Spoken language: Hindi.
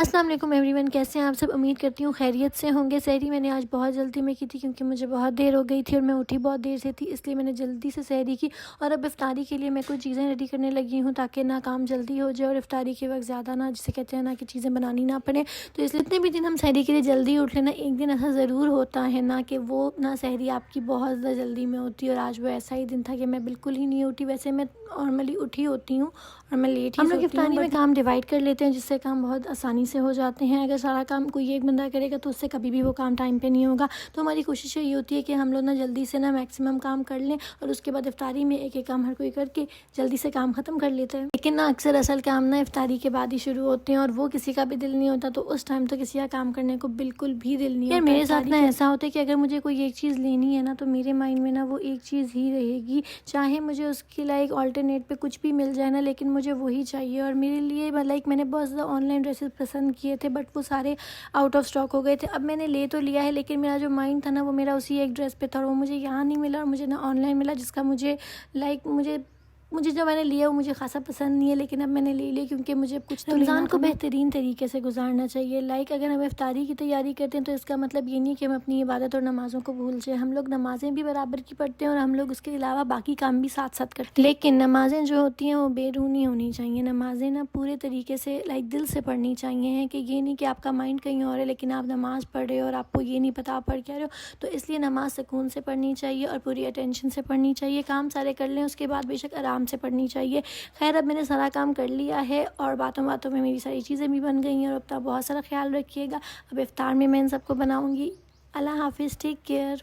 अस्सलाम वालेकुम एवरीवन, कैसे हैं आप सब। उम्मीद करती हूँ खैरियत से होंगे। सहरी मैंने आज बहुत जल्दी में की थी क्योंकि मुझे बहुत देर हो गई थी और मैं उठी बहुत देर से थी, इसलिए मैंने जल्दी से सहरी की। और अब इफ्तारी के लिए मैं कुछ चीज़ें रेडी करने लगी हूँ ताकि ना काम जल्दी हो जाए और इफ्तारी के वक्त ज़्यादा ना, जिसे कहते हैं ना, कि चीज़ें बनानी ना पड़े। तो इसलिए जितने भी दिन हम सहरी के लिए जल्दी उठ लेना, एक दिन ऐसा ज़रूर होता है ना कि वो ना सहरी आपकी बहुत ज़्यादा जल्दी में होती है। और आज वो ऐसा ही दिन था कि मैं बिल्कुल ही नहीं उठी। वैसे मैं नॉर्मली उठी होती हूँ और मैं लेट ही। हम लोग इफ्तारी में काम डिवाइड कर लेते हैं जिससे काम बहुत आसानी से हो जाते हैं। अगर सारा काम कोई एक बंदा करेगा तो उससे कभी भी वो काम टाइम पे नहीं होगा। तो हमारी कोशिश यही होती है कि हम लोग ना जल्दी से ना मैक्सिमम काम कर लें और उसके बाद इफ्तारी में एक एक काम हर कोई करके जल्दी से काम ख़त्म कर लेते हैं। लेकिन ना अक्सर असल काम ना इफ्तारी के बाद ही शुरू होते हैं और वो किसी का भी दिल नहीं होता, तो उस टाइम तो किसी का काम करने को बिल्कुल भी दिल नहीं होता। मेरे साथ ना ऐसा होता है कि अगर मुझे कोई एक चीज़ लेनी है ना तो मेरे माइंड में ना वो एक चीज़ ही रहेगी, चाहे मुझे उसकी लाइक ऑल्टरनेट पे कुछ भी मिल जाए ना, लेकिन मुझे वही चाहिए। और मेरे लिए लाइक मैंने बहुत ज़्यादा ऑनलाइन ड्रेसेस पसंद किए थे बट वो सारे आउट ऑफ स्टॉक हो गए थे। अब मैंने ले तो लिया है लेकिन मेरा जो माइंड था ना वो मेरा उसी एक ड्रेस पे था और वो मुझे यहाँ नहीं मिला और मुझे ना ऑनलाइन मिला, जिसका मुझे जो मैंने लिया वो मुझे खासा पसंद नहीं है, लेकिन अब मैंने ले लिया क्योंकि मुझे कुछ तो रमज़ान को बेहतरीन तरीके से गुजारना चाहिए। लाइक अगर हम इफ्तारी की तैयारी करते हैं तो इसका मतलब ये नहीं कि हम अपनी इबादत और नमाज़ों को भूल जाए। हम लोग नमाज़ें भी बराबर की पढ़ते हैं और हम लोग उसके अलावा बाकी काम भी साथ साथ करते हैं, लेकिन नमाज़ें जो होती हैं वो बेरूनी होनी चाहिए। नमाज़ें ना पूरे तरीके से लाइक दिल से पढ़नी चाहिए। हैं कि ये नहीं कि आपका माइंड कहीं और है लेकिन आप नमाज़ पढ़ रहे हो और आपको ये नहीं पता आप पढ़ क्या रहे हो। तो इसलिए नमाज़ सुकून से पढ़नी चाहिए और पूरी अटेंशन से पढ़नी चाहिए। काम सारे कर लें उसके बाद बेशक आराम से पढ़नी चाहिए। खैर अब मैंने सारा काम कर लिया है और बातों बातों में मेरी सारी चीज़ें भी बन गई हैं और अब तक बहुत सारा ख्याल रखिएगा। अब इफ्तार में मैं इन सबको बनाऊँगी। अल्लाह हाफिज़, टेक केयर।